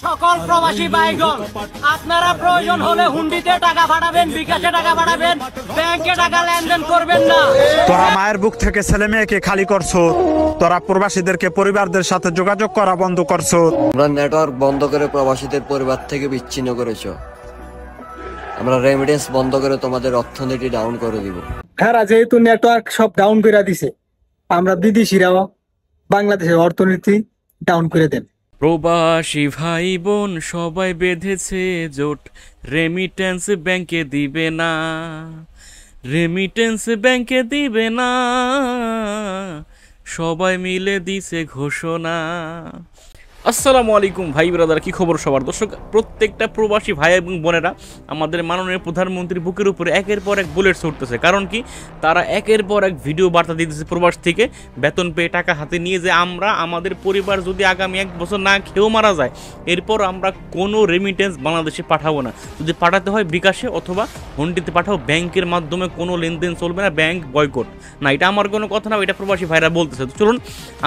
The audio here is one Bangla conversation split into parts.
সকল প্রবাসী ভাইগণ, আপনারা প্রয়োজন হলে হুন্ডিতে টাকা পাঠাবেন, বিকাশে টাকা পাঠাবেন, ব্যাংকে টাকা লেনদেন করবেন না। তোরা মায়ের বুক থেকে ছেলে মেয়েকে খালি করছো, তোরা প্রবাসীদেরকে পরিবারদের সাথে যোগাযোগ করা বন্ধ করছো, আমরা নেটওয়ার্ক বন্ধ করে প্রবাসীদের পরিবার থেকে বিচ্ছিন্ন করেছো, আমরা রেমিটেন্স বন্ধ করে তোমাদের অর্থনীতি ডাউন করে দিব। হ্যাঁ, যেহেতু নেটওয়ার্ক সব ডাউন করে দিছে, আমরা বিদেশিরাও বাংলাদেশের অর্থনীতি ডাউন করে দেন। প্রবাসী ভাই বোন সবাই বেঁধেছে জোট, রেমিটেন্স ব্যাংকে দিবে না, রেমিটেন্স ব্যাংকে দিবে না, সবাই মিলে দিছে ঘোষণা। আসসালামু আলাইকুম ভাই ব্রাদার, কি খবর সবার? দর্শক, প্রত্যেকটা প্রবাসী ভাই এবং বোনেরা আমাদের মাননীয় প্রধানমন্ত্রী বুকের উপরে একের পর এক বুলেট ছুটতেছে। কারণ কি, তারা একের পর এক ভিডিও বার্তা দিতেছে প্রবাস থেকে বেতন পেয়ে টাকা হাতে নিয়ে, যে আমরা আমাদের পরিবার যদি আগামী 1 বছর না খেয়েও মারা যায়, এরপর আমরা কোনো রেমিটেন্স বাংলাদেশে পাঠাবো না। যদি পাঠাতে হয় বিকাশে অথবা হুন্ডিতে পাঠাও, ব্যাংকের মাধ্যমে কোনো লেনদেন চলবে না, ব্যাংক বয়কট। না, এটা আমার কোনো কথা না, এটা প্রবাসী ভাইরা বলতেছে। তো চলুন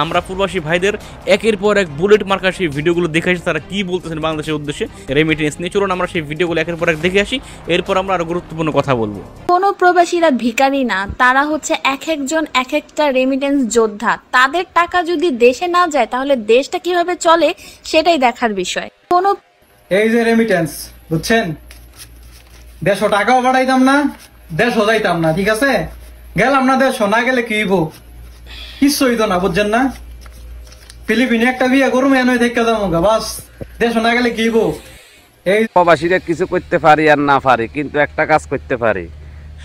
আমরা প্রবাসী ভাইদের একের পর এক বুলেট মার্কা সেই ভিডিওগুলো দেখে আসি, তারা কি বলতেছেন বাংলাদেশের উদ্দেশ্যে রেমিটেন্স নিয়ে। চলুন আমরা সেই ভিডিওগুলো একের পর এক দেখে আসি, এরপর আমরা আরো গুরুত্বপূর্ণ কথা বলবো। কোনো প্রবাসীরা ভিখারি না, তারা হচ্ছে এক একজন এক একটা রেমিটেন্স যোদ্ধা। তাদের টাকা যদি দেশে না যায় তাহলে দেশটা কিভাবে চলে সেটাই দেখার বিষয়। কোনো এই যে রেমিটেন্স, বুঝছেন, দেশও টাকাও পাঠাইতাম না, দেশও যাইতাম না, ঠিক আছে? গেলাম না, দেশও না গেলে কি হইব? কিচ্ছু হইতো না, বুঝছেন না? ফিলিপিনে একটা বিয়ে করুম, এনে থেকে যাবো গা, বাস। দেশও না গেলে কি হইব? এই প্রবাসীরা কিছু করতে পারি আর না পারি, কিন্তু একটা কাজ করতে পারি,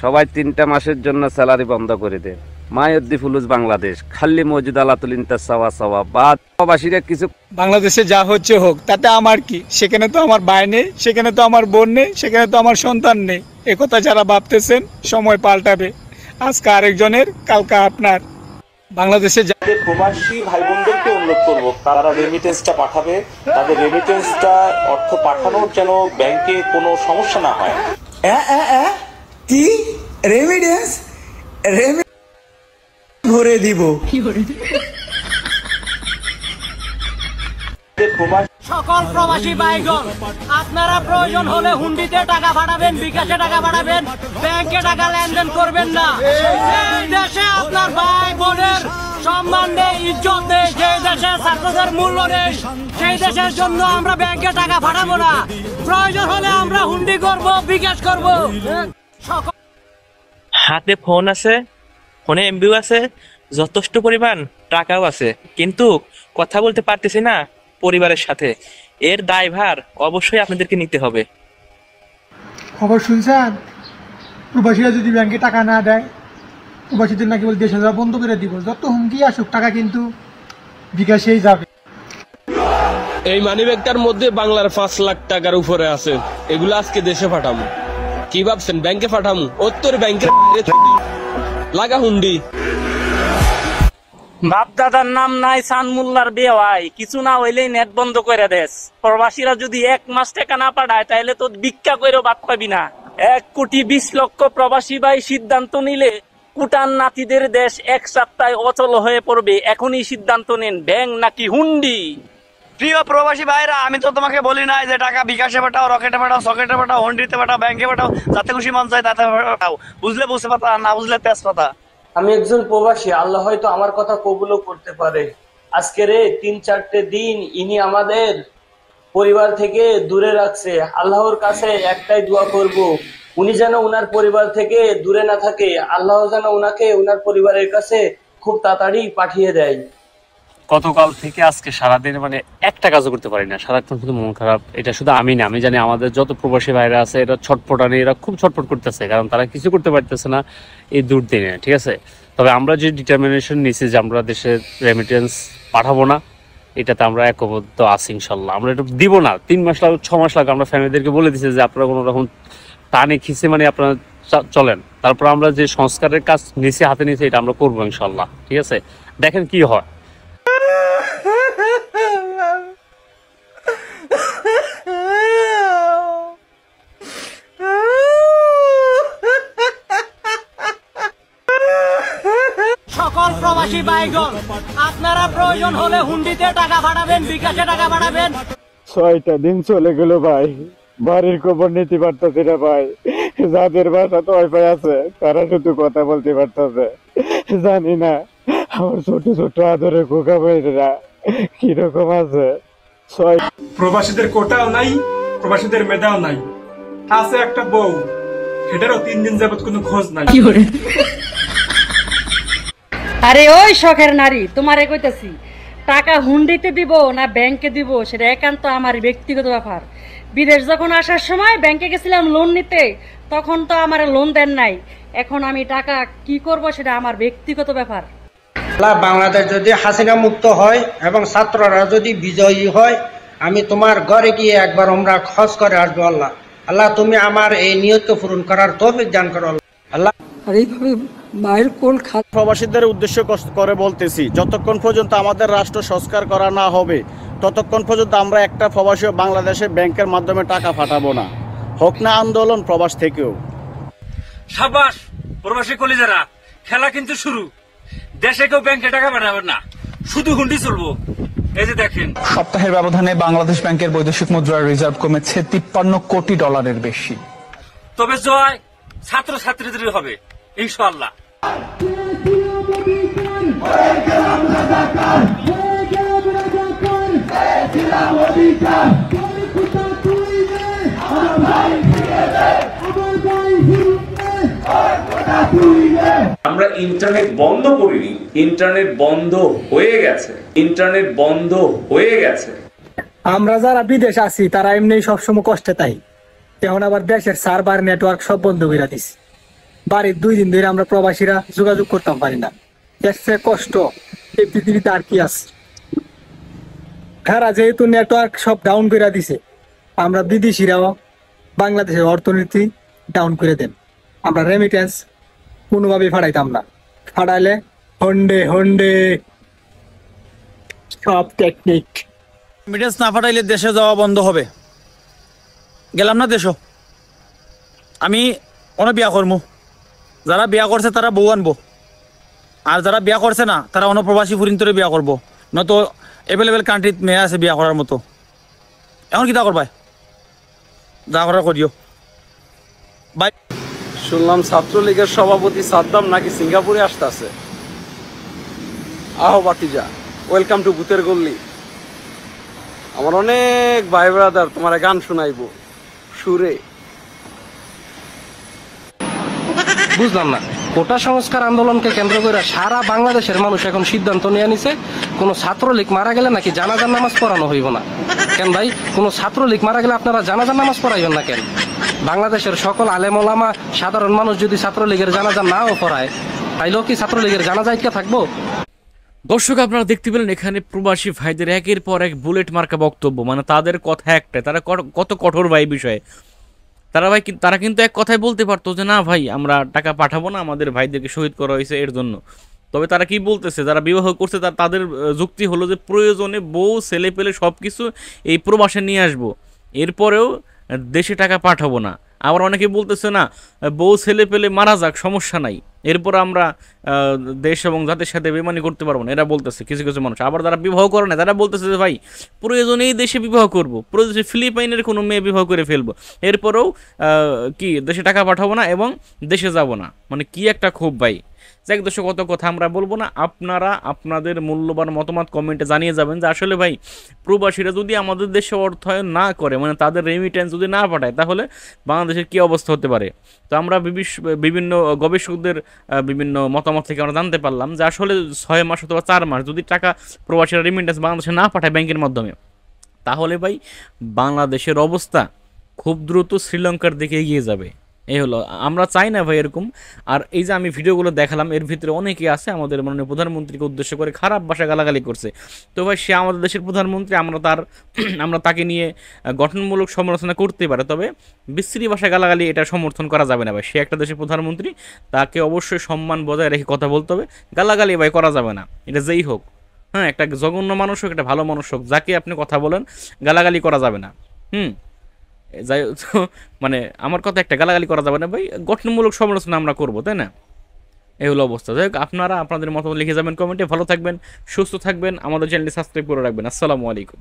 সবাই 3টা মাসের জন্য স্যালারি বন্ধ করে দেন। মায়দ্দি ফুলুস বাংলাদেশ, খাল্লি মজুদ আলাতুল ইন্তাস সাওয়া সাওয়া বাদ। প্রবাসীরা কিছু বাংলাদেশে যা হচ্ছে হোক, তাতে আমার কি? সেখানে তো আমার ভাই নেই, সেখানে তো আমার বোন নেই, সেখানে তো আমার সন্তান নেই। একথা যারা ভাবতেছেন, সময় পাল্টাবে। আজকে আরেকজনের, কালকে আপনার। বাংলাদেশে প্রবাসী ভাই বোনদেরকে অনুরোধ করবো, তারা রেমিটেন্সটা পাঠাবে, তাদের রেমিটেন্সটা অর্থ পাঠানোর যেন ব্যাংকে কোনো সমস্যা না হয়। কি রেমিটেন্স ভরে দিব। সকল প্রবাসী ভাইগণ, আপনারা প্রয়োজন হলে হুন্ডিতে টাকা পাঠাবেন, বিকাশে টাকা পাঠাবেন, ব্যাংকে টাকা লেনদেন করবেন না। এই দেশে আপনার ভাই বোনের সম্মান নেই, ইজ্জত নেই, সেই দেশে ছাত্রদের মূল্য নেই, সেই দেশের জন্য আমরা ব্যাংকে টাকা পাঠাবো না। প্রয়োজন হলে আমরা হুন্ডি করব, বিকাশ করব। হাতে ফোন আছে, ফোনে এমবিও আছে, যথেষ্ট পরিমাণ টাকাও আছে, কিন্তু কথা বলতে পারতেছি না পরিবারের সাথে। এর দায়ভার অবশ্যই আপনাদেরকে নিতে হবে। খবর শুনছেন? প্রবাসীরা যদি ব্যাংকে টাকা না দেয়, প্রবাসীদের নাকি বলে দেশে যাওয়া বন্ধ করে দিব। যত হুমকি আসুক, টাকা কিন্তু বিকাশেই যাবে। এই মানিব্যাগটার মধ্যে বাংলার 5 লাখ টাকার উপরে আছে, এগুলো আজকে দেশে পাঠামু। কি ভাবছেন ব্যাংকে পাঠামু? উত্তর ব্যাংকের লাগা হুন্ডি। বাপ দাদার নাম নাই, সানমুল্লার বিয়ে হয়, কিছু না হইলেই নেট বন্ধ করে দেশ। প্রবাসীরা যদি 1 মাস টাকা না পাঠায়, তাহলে তো ভিক্ষা করেও বাদ পাবি না। 1,20,00,000 প্রবাসী ভাই সিদ্ধান্ত নিলে কুটান নাতিদের দেশ 1 সপ্তাহে অচল হয়ে পড়বে। এখনই সিদ্ধান্ত নেন, ব্যাংক নাকি হুন্ডি। প্রিয় প্রবাসী ভাইরা, আমি তো তোমাকে বলি নাই যে টাকা বিকাশে পাঠাও, রকেটে পাঠাও, সকেটে পাঠাও, হুন্ডিতে পাঠাও, ব্যাংকে পাঠাও, যাতে খুশি মন চায় তাতে পাঠাও। বুঝলে বুঝতে পাতা, না বুঝলে তেজপাতা। আমি একজন প্রবাসী, আল্লাহ হয়তো আমার কথা কবুলও করতে পারে। আজকের 3-4টে দিন ইনি আমাদের পরিবার থেকে দূরে রাখছে। আল্লাহর কাছে একটাই দোয়া করব, উনি যেন উনার পরিবার থেকে দূরে না থাকে। আল্লাহ যেন উনাকে উনার পরিবারের কাছে খুব তাড়াতাড়ি পাঠিয়ে দেয়। গতকাল থেকে আজকে সারাদিন মানে একটা কাজও করতে পারি না, সারাক্ষণ শুধু মন খারাপ। এটা শুধু আমি না, আমি জানি আমাদের যত প্রবাসী ভাইরা আছে, এরা ছটফটানি, এরা খুব ছটফট করতেছে, কারণ তারা কিছু করতে পারতেছে না এই দুর্দিনে, ঠিক আছে? তবে আমরা যে ডিটারমিনেশন নিয়েছি যে আমরা দেশের রেমিটেন্স পাঠাবো না, এটাতে আমরা একবদ্ধ আছি ইনশাল্লাহ। আমরা এটা দিব না, 3 মাস লাগুক, 6 মাস লাগুক। আমরা ফ্যামিলিদেরকে বলে দিচ্ছি যে আপনারা কোনো রকম টানে খিসে মানে আপনারা চলেন। তারপর আমরা যে সংস্কারের কাজ নিচে হাতে নিয়েছি, এটা আমরা করবো ইনশাল্লাহ, ঠিক আছে? দেখেন কি হয়। সকল প্রবাসী ভাইগণ, আপনারা প্রয়োজন হলে হুন্ডিতে টাকা পাঠাবেন, বিকাশে টাকা পাঠাবেন, 6টা দিন চলে গেল ভাই, বাড়ির খবর নিতে পারতেছি না ভাই। যাদের বাসা তো ওয়াইফাই আছে তারা শুধু কথা বলতে পারতেছে। জানি না আমার ছোট ছোট আদরের খোকা ভাইরা কিরকম আছে। প্রবাসীদের কোটাও নাই, প্রবাসীদের মেধাও নাই, আছে একটা বউ, সেটারও 3 দিন যাবত কোনো খোঁজ নাই। আরে ওই শখের নারী, তোমারে কইতাছি টাকা হুন্ডিতে দিব না ব্যাংকে দিব সেটা একান্ত আমার ব্যক্তিগত ব্যাপার। বিদেশ যখন আসার সময় ব্যাংকে গেছিলাম লোন নিতে, তখন তো আমার লোন দেন নাই। এখন আমি টাকা কি করব সেটা আমার ব্যক্তিগত ব্যাপার। বাংলাদেশ যদি হাসিনা মুক্ত হয় এবং ছাত্ররা যদি বিজয়ী হয়, আমি তোমার ঘরে গিয়ে একবার আমরা খরচ করে আসবো। আল্লাহ আল্লাহ তুমি আমার এই নিয়ত পূরণ করার তৌফিক দান করো আল্লাহ। আর এইভাবে মায়ের কোল খা। প্রবাসীদের উদ্দেশ্য করে বলতেছি, যতক্ষণ পর্যন্ত আমাদের রাষ্ট্র সংস্কার করা না হবে ততক্ষণ পর্যন্ত আমরা একটা প্রবাসী বাংলাদেশে ব্যাংকের মাধ্যমে টাকা পাঠাবো না, হোক না আন্দোলন প্রবাস থেকেও। সাবাস প্রবাসী কলিজারা, খেলা কিন্তু শুরু। দেশে কেউ ব্যাংকে টাকা পাঠাবে না, শুধু হুন্ডি চলবো। এই যে দেখেন, সপ্তাহের ব্যবধানে বাংলাদেশ ব্যাংকের বৈদেশিক মুদ্রার রিজার্ভ কমেছে 53 কোটি ডলারের বেশি। তবে জয় ছাত্র ছাত্রীদের হবে ইনশাআল্লাহ। আমরা ইন্টারনেট বন্ধ করিনি, ইন্টারনেট বন্ধ হয়ে গেছে, ইন্টারনেট বন্ধ হয়ে গেছে। আমরা যারা বিদেশ আছি তারা এমনি সবসময় কষ্টে তাই, এখন আবার দেশের সার্ভার নেটওয়ার্ক সব বন্ধ করে দিছি। বাড়ির 2 দিন ধরে আমরা প্রবাসীরা যোগাযোগ করতাম পারি না। এসে কষ্ট এই পৃথিবীতে আর কি আছে। খারা যেহেতু নেটওয়ার্ক সব ডাউন করে দিছে, আমরা বিদেশিরাও বাংলাদেশের অর্থনীতি ডাউন করে দেন। আমরা রেমিটেন্স কোনোভাবেই ফাটাইতাম না, ফাটাইলে হন্ডে হন্ডে সব টেকনিক। রেমিটেন্স না পাঠাইলে দেশে যাওয়া বন্ধ হবে। গেলাম না দেশও, আমি অনেক বিয়া করবো। যারা বিয়া করছে তারা বউ আনবো, আর যারা বিয়া করছে না তারা অনপ্রবাসী ফুরিন্তরে বিয়া করবো। নয়তো অ্যাভেলেবেল কান্ট্রিত মেয়ে আছে বিয়া করার মতো। এখন কি তা করবাই, যা করার করিও বাই। শুনলাম ছাত্রলীগের সভাপতি সাদ্দাম নাকি সিঙ্গাপুরে আসতেছে। আহো বাতিজা, ওয়েলকাম টু ভূতের গল্লি। আমার অনেক ভাই ব্রাদার তোমার গান শোনাইবো সুরে। বুঝলাম না, কোটা সংস্কার আন্দোলনকে কেন্দ্র করে সারা বাংলাদেশের মানুষ এখন সিদ্ধান্ত নিয়ে নিছে কোন ছাত্রলীগ মারা গেলে নাকি জানাজার নামাজ পড়ানো হইব না। কেন ভাই, কোন ছাত্রলীগ মারা গেলে আপনারা জানাজার নামাজ পড়াইবেন না কেন? বাংলাদেশের সকল আলেম ওলামা সাধারণ মানুষ যদি ছাত্রলীগের জানাজা নাও পড়ায়, তাইলেও কি ছাত্রলীগের জানাজা আটকে থাকবো? দর্শক আপনারা দেখতে পেলেন এখানে প্রবাসী ভাইদের একের পর এক বুলেট মার্কা বক্তব্য, মানে তাদের কথা একটাই, তারা কত কঠোর ভাই বিষয়ে। তারা কিন্তু এক কথায় বলতে পারতো যে না ভাই আমরা টাকা পাঠাবো না, আমাদের ভাইদেরকে শহীদ করা হয়েছে এর জন্য। তবে তারা কি বলতেছে, যারা বিবাহ করছে তাদের যুক্তি হলো যে প্রয়োজনে বউ ছেলে পেলে সব কিছু এই প্রবাসে নিয়ে আসবো, এরপরেও দেশে টাকা পাঠাবো না। আবার অনেকে বলতেছে না বউ ছেলে পেলে মারা যাক সমস্যা নাই, এরপর আমরা দেশ এবং জাতির সাথে বেমানি করতে পারবো না, এরা বলতেছে কিছু কিছু মানুষ। আবার যারা বিবাহ করে না তারা বলতেছে যে ভাই প্রয়োজনেই দেশে বিবাহ করবো, প্রয়োজনে ফিলিপাইনের কোনো মেয়ে বিবাহ করে ফেলবো, এরপরেও কি দেশে টাকা পাঠাবো না এবং দেশে যাব না। মানে কি একটা খুব ভাই। যাক দর্শক, কত কথা আমরা বলবো না, আপনারা আপনাদের মূল্যবান মতামত কমেন্টে জানিয়ে যাবেন যে আসলে ভাই প্রবাসীরা যদি আমাদের দেশে অর্থায়ন না করে, মানে তাদের রেমিটেন্স যদি না পাঠায়, তাহলে বাংলাদেশের কী অবস্থা হতে পারে। তো আমরা বিভিন্ন গবেষকদের বিভিন্ন মতামত থেকে আমরা জানতে পারলাম যে আসলে 6 মাস অথবা 4 মাস যদি টাকা প্রবাসীরা রেমিটেন্স বাংলাদেশে না পাঠায় ব্যাংকের মাধ্যমে, তাহলে ভাই বাংলাদেশের অবস্থা খুব দ্রুত শ্রীলঙ্কার দিকে এগিয়ে যাবে। এই হলো, আমরা চাই না ভাই এরকম। আর এই যে আমি ভিডিওগুলো দেখালাম, এর ভিতরে অনেকে আছে আমাদের মাননীয় প্রধানমন্ত্রীকে উদ্দেশ্য করে খারাপ ভাষায় গালাগালি করছে। তো ভাই সে আমাদের দেশের প্রধানমন্ত্রী, আমরা তাকে নিয়ে গঠনমূলক সমালোচনা করতে পারে, তবে বিশ্রী ভাষায় গালাগালি এটা সমর্থন করা যাবে না ভাই। সে একটা দেশের প্রধানমন্ত্রী, তাকে অবশ্যই সম্মান বজায় রেখে কথা বলতে হবে, গালাগালি ভাই করা যাবে না, এটা যেই হোক। হ্যাঁ, একটা জঘন্য মানুষ হোক, একটা ভালো মানুষ হোক, যাকে আপনি কথা বলেন গালাগালি করা যাবে না। যাই মানে আমার কথা একটা, গালাগালি করা যাবে না ভাই, গঠনমূলক সমালোচনা আমরা করবো, তাই না? এই হলো অবস্থা। যাই হোক, আপনারা আপনাদের মতামত লিখে যাবেন কমেন্টে। ভালো থাকবেন, সুস্থ থাকবেন, আমাদের চ্যানেলটি সাবস্ক্রাইব করে রাখবেন। আসসালামু আলাইকুম।